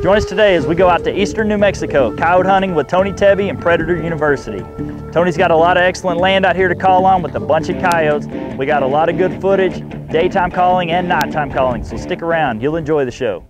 Join us today as we go out to eastern New Mexico, coyote hunting with Tony Tebbe and Predator University. Tony's got a lot of excellent land out here to call on with a bunch of coyotes. We got a lot of good footage, daytime calling and nighttime calling, so stick around, you'll enjoy the show.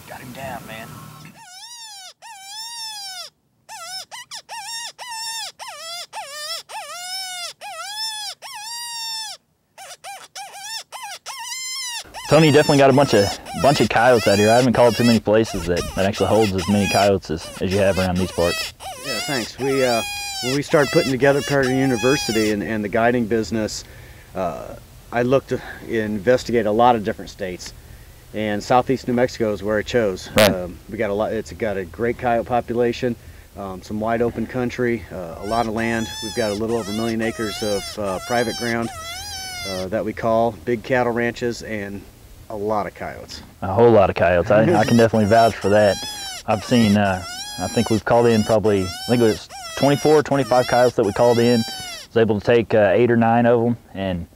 Got him down, man. Tony, you definitely got a bunch of coyotes out here. I haven't called too many places that actually holds as many coyotes as you have around these parts. Yeah, thanks. When we started putting together Predator University and the guiding business, I looked to investigate a lot of different states. And southeast New Mexico is where I chose. Right. We got a lot. It's got a great coyote population, some wide open country, a lot of land. We've got a little over 1 million acres of private ground that we call big cattle ranches, and a lot of coyotes. A whole lot of coyotes. I can definitely vouch for that. I've seen. I think we've called in probably. I think it was 24, 25 coyotes that we called in. Was able to take 8 or 9 of them, and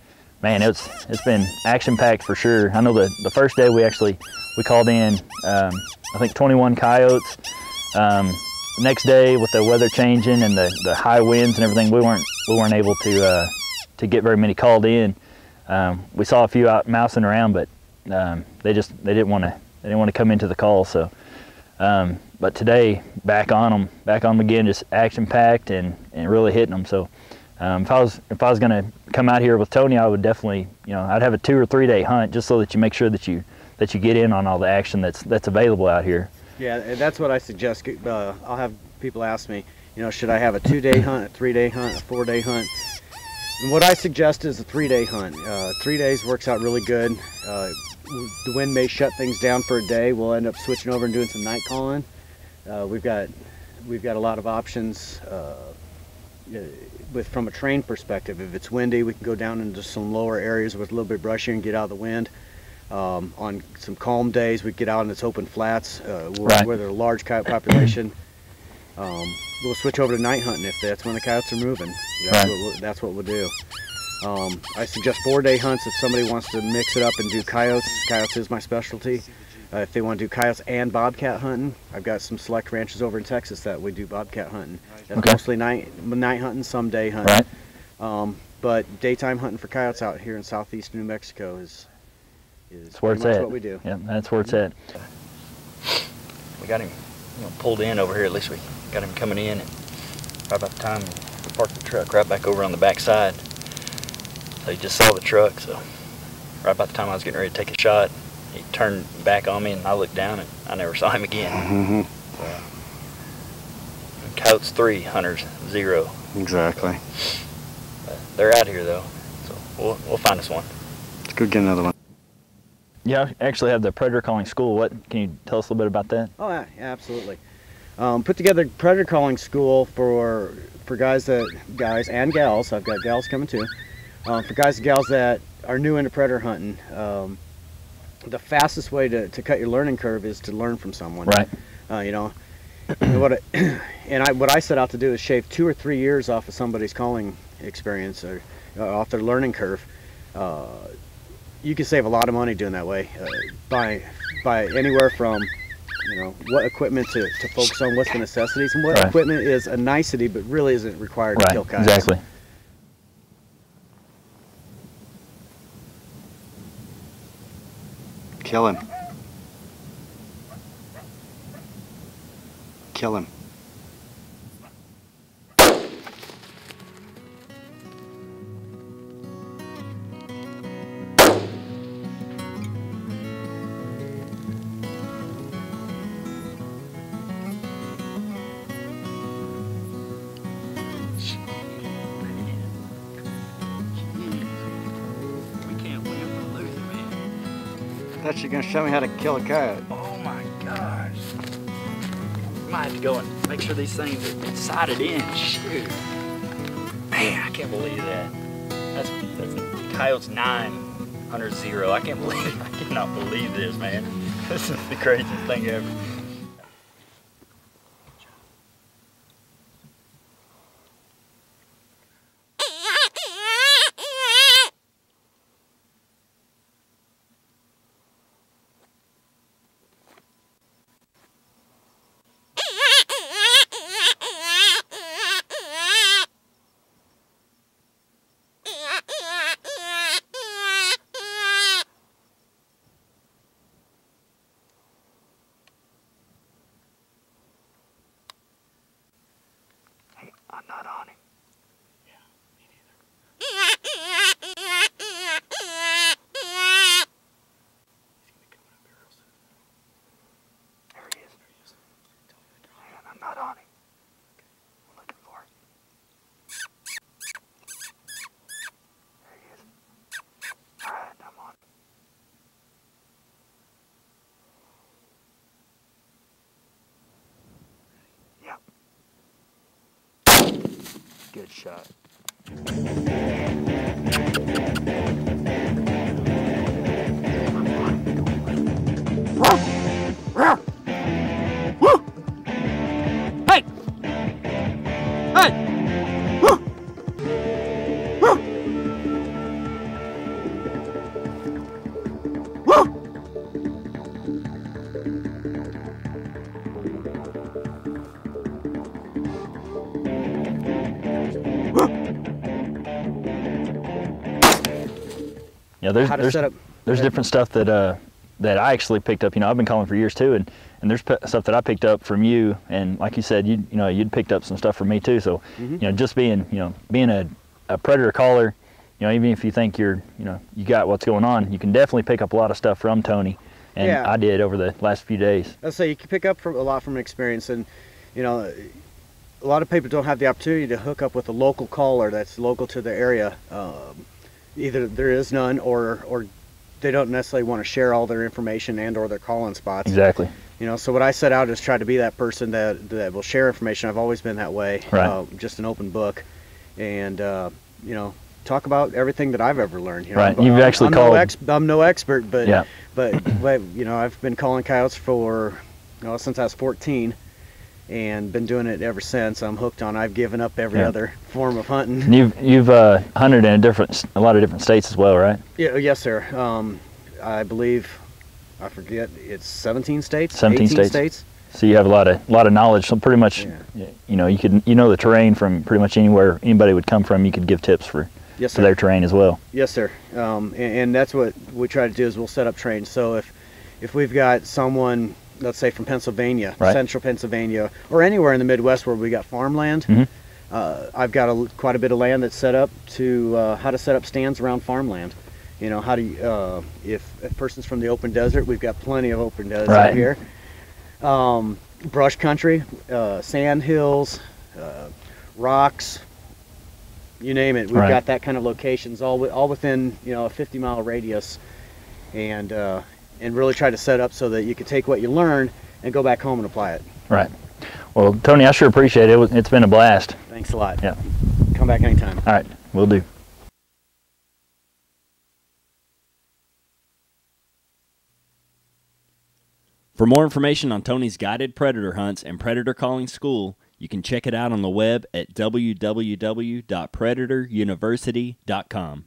man, it's been action-packed for sure. I know the first day we called in, I think 21 coyotes. Next day with the weather changing and the high winds and everything, we weren't able to get very many called in. We saw a few out mousing around, but they didn't want to come into the call. So, but today back on them again, just action-packed and really hitting them. So. If I was going to come out here with Tony, I would definitely, I'd have a 2 or 3 day hunt just so that you make sure that you get in on all the action that's available out here. Yeah, that's what I suggest. I'll have people ask me, should I have a 2-day hunt, a 3-day hunt, a 4-day hunt? And what I suggest is a 3-day hunt. 3 days works out really good. The wind may shut things down for a day. We'll end up switching over and doing some night calling. We've got a lot of options. From a terrain perspective, if it's windy, we can go down into some lower areas with a little bit brushier and get out of the wind. On some calm days, we get out in its open flats where there's a large coyote population. We'll switch over to night hunting if that's when the coyotes are moving. That's what we'll do. I suggest 4-day hunts if somebody wants to mix it up and do coyotes. Coyotes is my specialty. If they want to do coyotes and bobcat hunting, I've got some select ranches over in Texas that we do bobcat hunting. That's mostly night hunting, some day hunting. Right. But daytime hunting for coyotes out here in southeast New Mexico is where it's at. What we do. Yeah, that's where it's at. We got him pulled in over here. At least we got him coming in, and right about the time we parked the truck right back over on the back side. So he just saw the truck. So right about the time I was getting ready to take a shot, he turned back on me, and I looked down, and I never saw him again. Coyotes 3, hunters 0. Exactly. But they're out here though, so we'll find us one. Let's go get another one. Yeah, I actually have the predator calling school. Can you tell us a little bit about that? Oh yeah, absolutely. Put together predator calling school for guys and gals. I've got gals coming too. For guys and gals that are new into predator hunting. The fastest way to cut your learning curve is to learn from someone. Right. What I set out to do is shave 2 or 3 years off of somebody's calling experience or off their learning curve. You can save a lot of money doing that way. By anywhere from, what equipment to focus on, what's the necessities, and what equipment is a nicety but really isn't required to kill coyotes. Exactly. Kill him. Kill him. I thought you were going to show me how to kill a coyote. Oh my gosh. Might have to go and make sure these things are sighted in. Shoot. Man, I can't believe that. That's a coyote's 900-0. I can't believe it. I cannot believe this, man. This is the craziest thing ever. I'm not on him. Yeah, me neither. He's gonna be coming up here real soon. There he is. Man, I'm not on him. Okay. I'm looking for him. There he is. Alright, I'm on him. Yep. Good shot. Hey! Hey! Yeah, there's different stuff that that I actually picked up. I've been calling for years too, and there's stuff that I picked up from you, and like you said, you'd picked up some stuff from me too. So just being a predator caller, even if you think you got what's going on, you can definitely pick up a lot of stuff from Tony, and I did over the last few days. I'll say you can pick up a lot from experience, and a lot of people don't have the opportunity to hook up with a local caller that's local to the area. Either there is none, or they don't necessarily want to share all their information and or their call-in spots. Exactly. So what I set out is try to be that person that will share information. I've always been that way. Right. Just an open book, and talk about everything that I've ever learned. Right. You've actually called. I'm no expert, but yeah. but I've been calling coyotes for since I was 14. And been doing it ever since. I'm hooked on. I've given up every other form of hunting. And you've hunted in a lot of different states as well, right? Yeah, yes, sir. I believe, I forget, it's 17 states. 17 states. So you have a lot of knowledge. So pretty much, you know the terrain from pretty much anywhere anybody would come from. You could give tips for their terrain as well. Yes, sir. And that's what we try to do is we'll set up trains. So if we've got someone, let's say from Pennsylvania, central Pennsylvania, or anywhere in the Midwest where we got farmland, I've got quite a bit of land that's set up to how to set up stands around farmland. How do you, if a person's from the open desert, we've got plenty of open desert out here. Brush country, sand hills, rocks, you name it. We've got that kind of locations all within a 50-mile radius, and really try to set up so that you can take what you learn and go back home and apply it. Right. Well, Tony, I sure appreciate it. It's been a blast. Thanks a lot. Yeah. Come back anytime. All right, will do. For more information on Tony's guided predator hunts and predator calling school, you can check it out on the web at www.predatoruniversity.com.